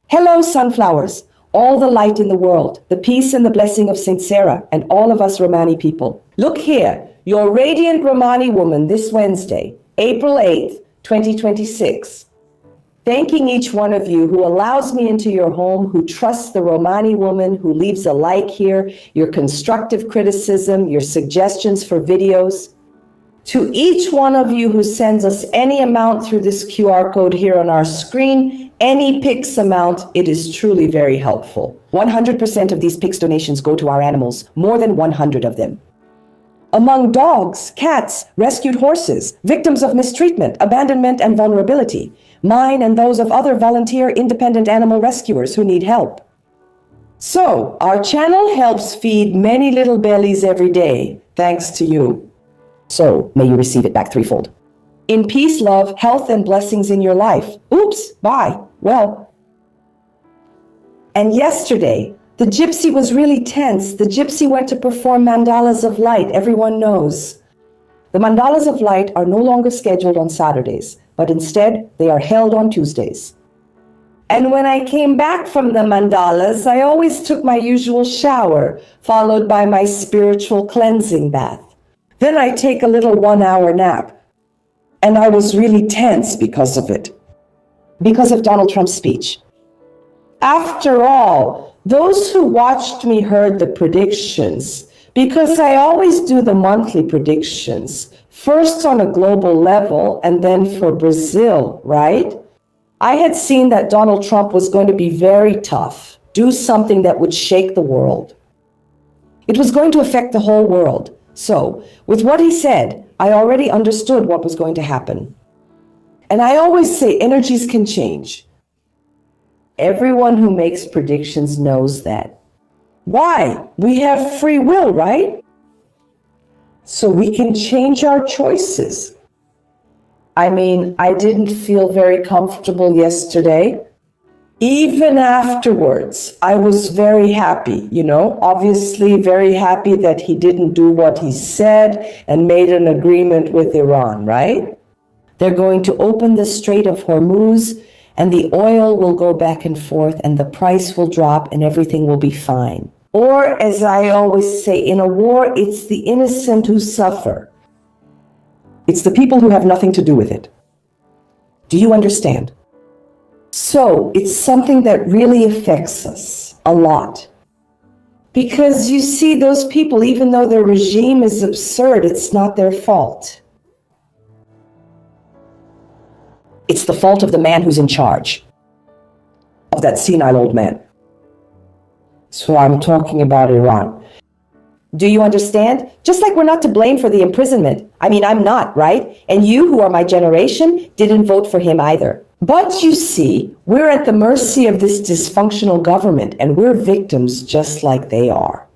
Hello, sunflowers, all the light in the world, the peace and the blessing of Saint Sarah and all of us Romani people. Look here, your radiant Romani woman this Wednesday, April 8th, 2026. Thanking each one of you who allows me into your home, who trusts the Romani woman, who leaves a like here, your constructive criticism, your suggestions for videos. To each one of you who sends us any amount through this QR code here on our screen, any PIX amount, it is truly very helpful. 100% of these PIX donations go to our animals, more than 100 of them. Among dogs, cats, rescued horses, victims of mistreatment, abandonment, and vulnerability, mine and those of other volunteer independent animal rescuers who need help. So, our channel helps feed many little bellies every day, thanks to you. So, may you receive it back threefold. In peace, love, health, and blessings in your life. Oops, bye. Well. And yesterday, the gypsy was really tense. The gypsy went to perform mandalas of light, everyone knows. The mandalas of light are no longer scheduled on Saturdays, but instead they are held on Tuesdays. And when I came back from the mandalas, I always took my usual shower, followed by my spiritual cleansing bath. Then I take a little 1-hour nap. And I was really tense because of it. Because of Donald Trump's speech. After all, those who watched me heard the predictions, because I always do the monthly predictions, first on a global level and then for Brazil, right? I had seen that Donald Trump was going to be very tough, do something that would shake the world. It was going to affect the whole world. So, with what he said, I already understood what was going to happen. And I always say energies can change. Everyone who makes predictions knows that. Why? We have free will, right? So we can change our choices. I mean, I didn't feel very comfortable yesterday. Even afterwards, I was very happy, obviously very happy that he didn't do what he said and made an agreement with Iran, right? They're going to open the Strait of Hormuz and the oil will go back and forth and the price will drop and everything will be fine. Or, as I always say, in a war, it's the innocent who suffer. It's the people who have nothing to do with it. Do you understand? So, it's something that really affects us a lot. Because you see, those people, even though their regime is absurd, it's not their fault. It's the fault of the man who's in charge, of that senile old man. So I'm talking about Iran. Do you understand? Just like we're not to blame for the imprisonment. I mean, I'm not, right? And you, who are my generation, didn't vote for him either. But you see, we're at the mercy of this dysfunctional government, and we're victims just like they are.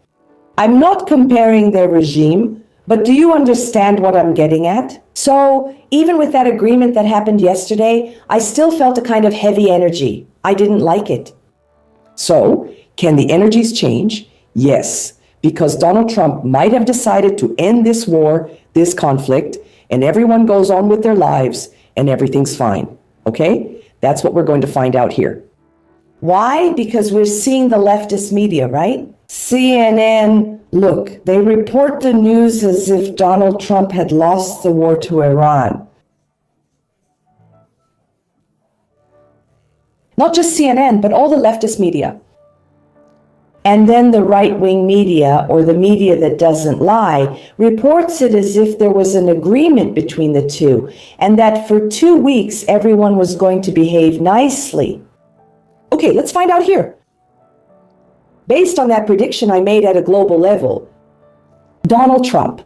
I'm not comparing their regime, but do you understand what I'm getting at? So, even with that agreement that happened yesterday, I still felt a kind of heavy energy. I didn't like it. So, can the energies change? Yes, because Donald Trump might have decided to end this war, this conflict, and everyone goes on with their lives, and everything's fine. Okay? That's what we're going to find out here. Why? Because we're seeing the leftist media, right? CNN, look, they report the news as if Donald Trump had lost the war to Iran. Not just CNN, but all the leftist media. And then the right-wing media, or the media that doesn't lie, reports it as if there was an agreement between the two, and that for 2 weeks everyone was going to behave nicely. Okay, let's find out here. Based on that prediction I made at a global level, Donald Trump,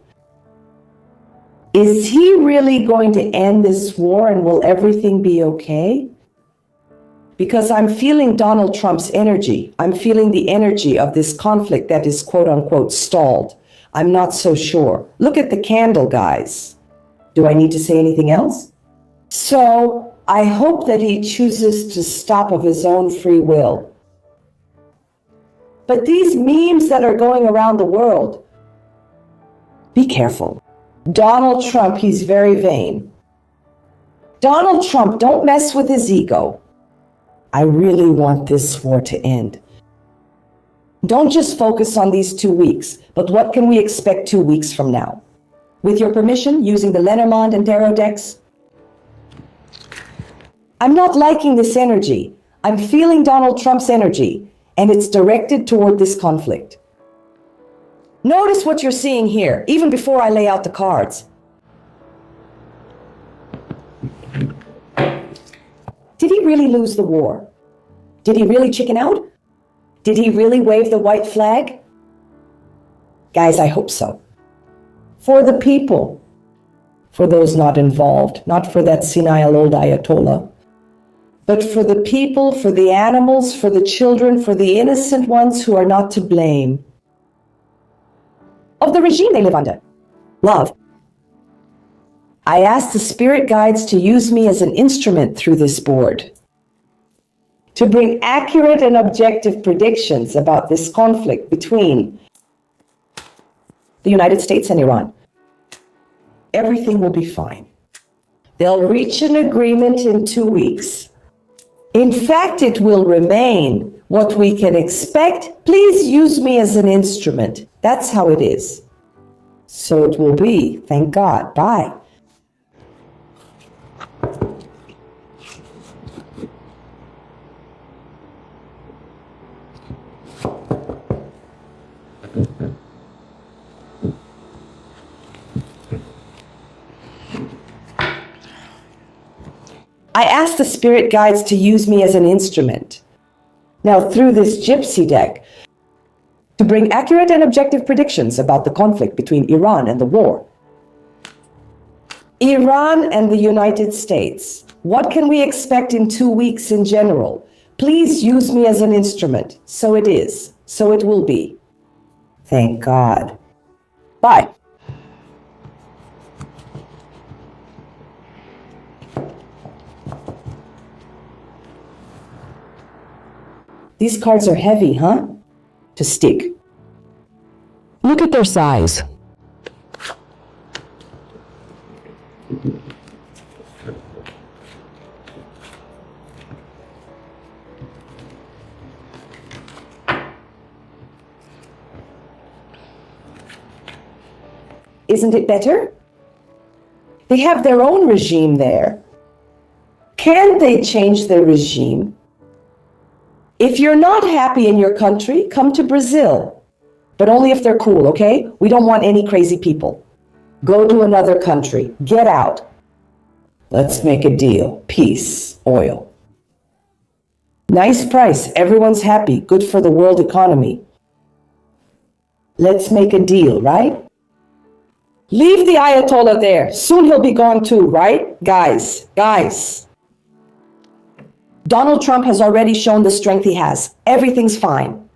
is he really going to end this war and will everything be okay? Because I'm feeling Donald Trump's energy. I'm feeling the energy of this conflict that is quote-unquote stalled. I'm not so sure. Look at the candle, guys. Do I need to say anything else? So, I hope that he chooses to stop of his own free will. But these memes that are going around the world, be careful. Donald Trump, he's very vain. Donald Trump, don't mess with his ego. I really want this war to end. Don't just focus on these 2 weeks, but what can we expect 2 weeks from now? With your permission, using the Lenormand and Tarot decks? I'm not liking this energy. I'm feeling Donald Trump's energy, and it's directed toward this conflict. Notice what you're seeing here, even before I lay out the cards. Did he really lose the war? Did he really chicken out? Did he really wave the white flag? Guys, I hope so. For the people. For those not involved, not for that senile old Ayatollah. But for the people, for the animals, for the children, for the innocent ones who are not to blame. Of the regime they live under. Love. I ask the spirit guides to use me as an instrument through this board, to bring accurate and objective predictions about this conflict between the United States and Iran. Everything will be fine. They'll reach an agreement in 2 weeks. In fact, it will remain what we can expect. Please use me as an instrument. That's how it is. So it will be. Thank God. Bye. I asked the spirit guides to use me as an instrument. Now, through this gypsy deck, to bring accurate and objective predictions about the conflict between Iran and the war. Iran and the United States. What can we expect in 2 weeks in general? Please use me as an instrument. So it is. So it will be. Thank God. Bye. These cards are heavy, huh? To stick. Look at their size. Isn't it better? They have their own regime there. Can they change their regime? If you're not happy in your country, come to Brazil. But only if they're cool, okay? We don't want any crazy people. Go to another country. Get out. Let's make a deal. Peace. Oil. Nice price. Everyone's happy. Good for the world economy. Let's make a deal, right? Leave the Ayatollah there. Soon he'll be gone too, right? Guys. Donald Trump has already shown the strength he has. Everything's fine.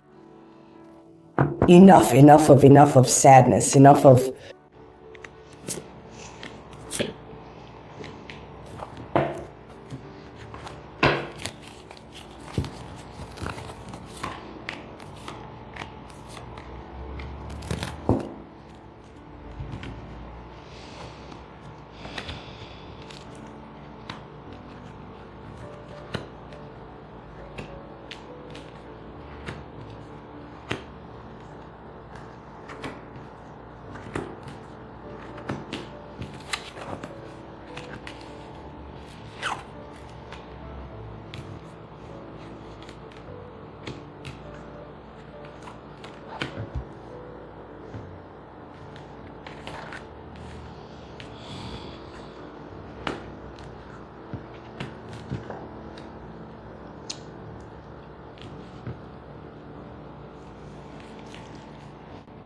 Enough of sadness. Enough of...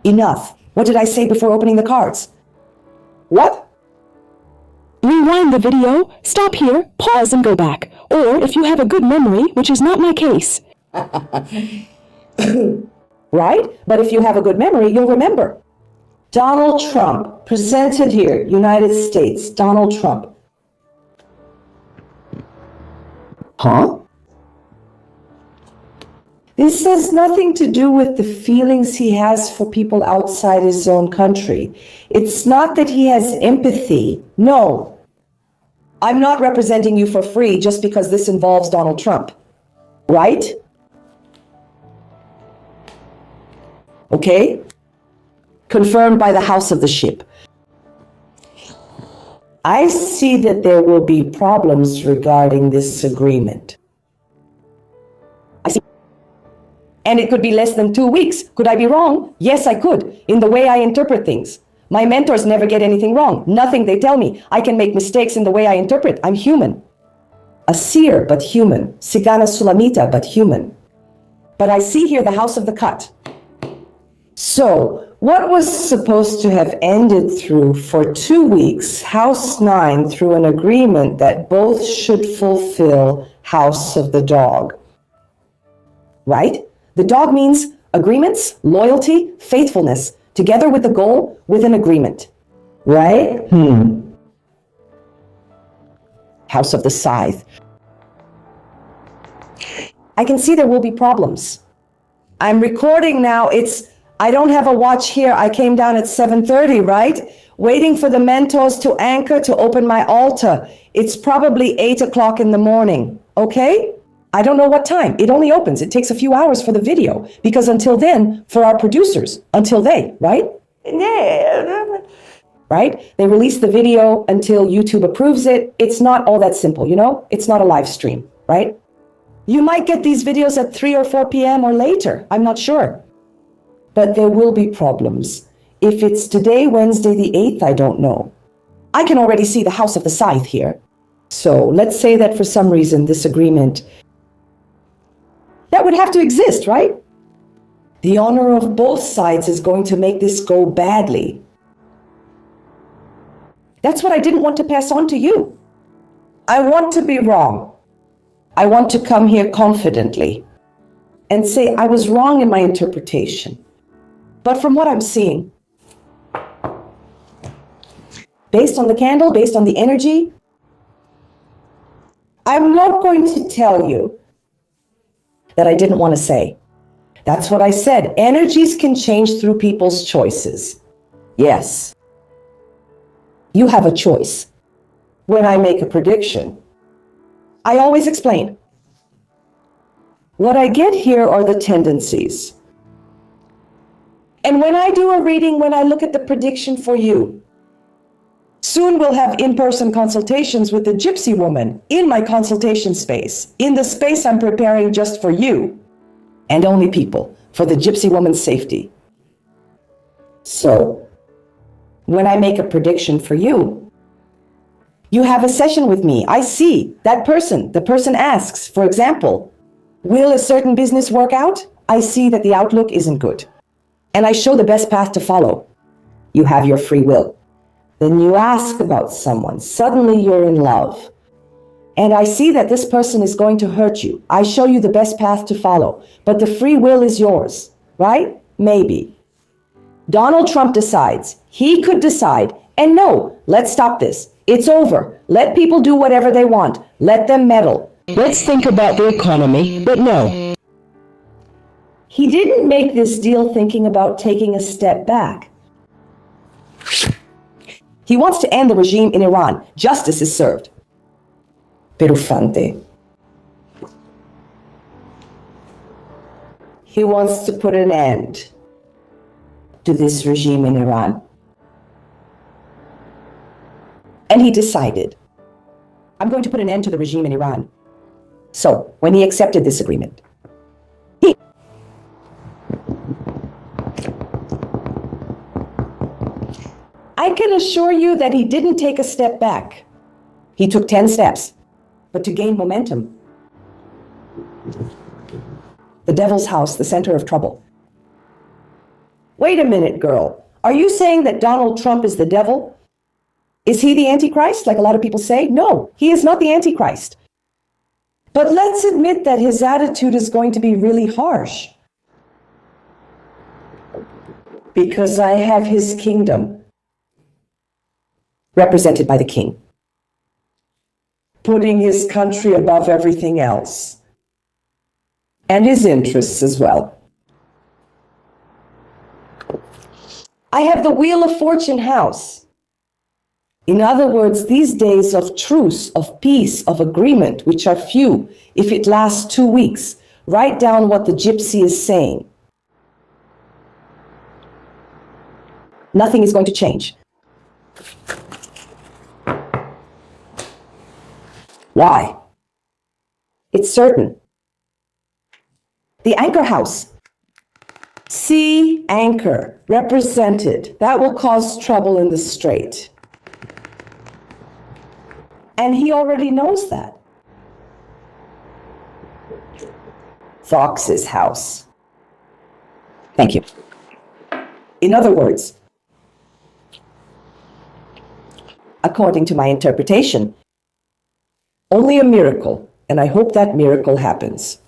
Enough. What did I say before opening the cards? What? Rewind the video, stop here, pause and go back. Or if you have a good memory, which is not my case. Right? But if you have a good memory, you'll remember. Donald Trump, presented here, United States, Donald Trump. Huh? This has nothing to do with the feelings he has for people outside his own country. It's not that he has empathy. No. I'm not representing you for free just because this involves Donald Trump. right? Okay? Confirmed by the house of the ship. I see that there will be problems regarding this agreement. I see. And it could be less than 2 weeks. Could I be wrong? Yes, I could, in the way I interpret things. My mentors never get anything wrong. Nothing they tell me. I can make mistakes in the way I interpret. I'm human. A seer, but human. Sigana Sulamita, but human. But I see here the house of the cut. So, what was supposed to have ended through for 2 weeks, House 9, through an agreement that both should fulfill House of the Dog. Right? The dog means agreements, loyalty, faithfulness, together with the goal, with an agreement. Right? House of the Scythe. I can see there will be problems. I'm recording now. I don't have a watch here. I came down at 7:30, right? Waiting for the mentors to anchor to open my altar. It's probably 8 o'clock in the morning, okay? I don't know what time. It only opens. It takes a few hours for the video, because until then, for our producers, until they, right? Right? They release the video until YouTube approves it. It's not all that simple, you know? It's not a live stream, right? You might get these videos at 3 or 4 p.m. or later. I'm not sure. But there will be problems. If it's today, Wednesday the 8th, I don't know. I can already see the House of the Scythe here. So let's say that for some reason this agreement, that would have to exist, right? The honor of both sides is going to make this go badly. That's what I didn't want to pass on to you. I want to be wrong. I want to come here confidently and say I was wrong in my interpretation. But from what I'm seeing, based on the candle, based on the energy, I'm not going to tell you that I didn't want to say. That's what I said. Energies can change through people's choices. Yes. You have a choice. When I make a prediction, I always explain. What I get here are the tendencies. And when I do a reading, when I look at the prediction for you, soon we'll have in-person consultations with the gypsy woman in my consultation space, in the space I'm preparing just for you, and only people, for the gypsy woman's safety. So, when I make a prediction for you, you have a session with me. I see that person. The person asks, for example, will a certain business work out? I see that the outlook isn't good. And I show the best path to follow. You have your free will. Then you ask about someone. Suddenly you're in love. And I see that this person is going to hurt you. I show you the best path to follow. But the free will is yours, right? Maybe. Donald Trump decides. He could decide. And no, let's stop this. It's over. Let people do whatever they want. Let them meddle. Let's think about the economy. But no. He didn't make this deal thinking about taking a step back. He wants to end the regime in Iran. Justice is served. Perufante. He wants to put an end to this regime in Iran. And he decided, I'm going to put an end to the regime in Iran. So, when he accepted this agreement, I can assure you that he didn't take a step back. He took 10 steps, but to gain momentum. The devil's house, the center of trouble. Wait a minute, girl. Are you saying that Donald Trump is the devil? Is he the Antichrist, like a lot of people say? No, he is not the Antichrist. But let's admit that his attitude is going to be really harsh. Because I have his kingdom, represented by the king, putting his country above everything else, and his interests as well. I have the Wheel of Fortune house, In other words, these days of truce, of peace, of agreement, which are few, if it lasts 2 weeks, write down what the gypsy is saying. Nothing is going to change. Why? It's certain. The anchor house. Sea anchor represented. That will cause trouble in the Strait. And he already knows that. Fox's house. Thank you. In other words, according to my interpretation, only a miracle, and I hope that miracle happens.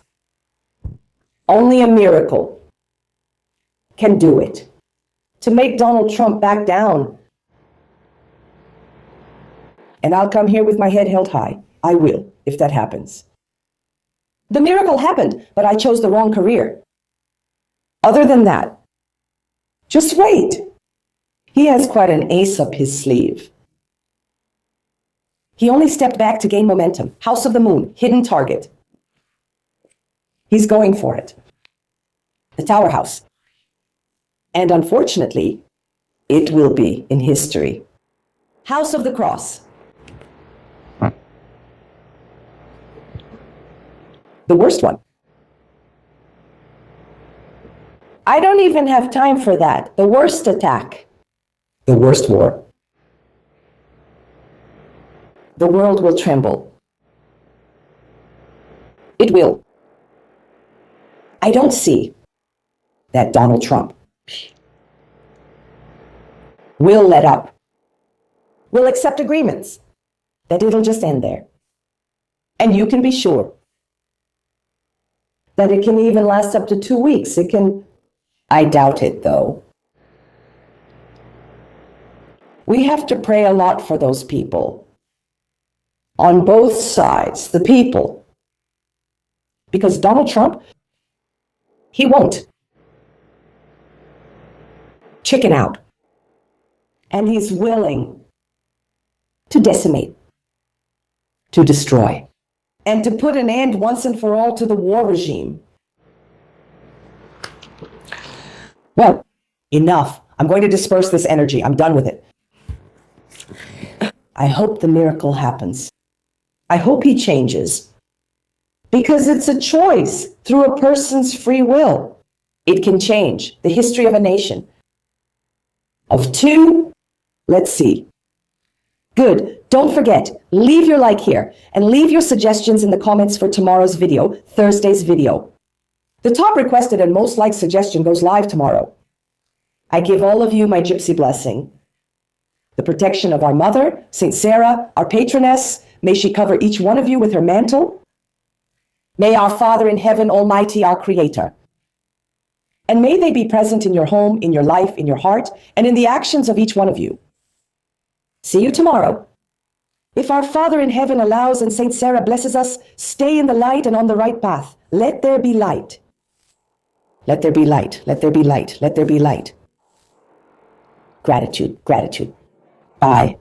Only a miracle can do it. To make Donald Trump back down. And I'll come here with my head held high. I will, if that happens. The miracle happened, but I chose the wrong career. Other than that, just wait. He has quite an ace up his sleeve. He only stepped back to gain momentum. House of the Moon, hidden target. He's going for it. The Tower House. And unfortunately, it will be in history. House of the Cross. The worst one. I don't even have time for that. The worst attack. The worst war. The world will tremble. It will. I don't see that Donald Trump will let up. Will accept agreements. That it'll just end there. And you can be sure that it can even last up to 2 weeks. It can. I doubt it, though. We have to pray a lot for those people. On both sides, the people. Because Donald Trump, he won't chicken out. And he's willing to decimate, to destroy, and to put an end once and for all to the war regime. Well, enough. I'm going to disperse this energy. I'm done with it. I hope the miracle happens. I hope he changes. Because it's a choice through a person's free will. It can change the history of a nation. Of 2, let's see. Good. Don't forget, leave your like here and leave your suggestions in the comments for tomorrow's video, Thursday's video. The top requested and most liked suggestion goes live tomorrow. I give all of you my gypsy blessing. The protection of our mother, Saint Sarah, our patroness, may she cover each one of you with her mantle. May our Father in heaven, Almighty, our Creator. And may they be present in your home, in your life, in your heart, and in the actions of each one of you. See you tomorrow. If our Father in heaven allows and Saint Sarah blesses us, stay in the light and on the right path. Let there be light. Let there be light. Let there be light. Let there be light. Gratitude. Gratitude. Bye.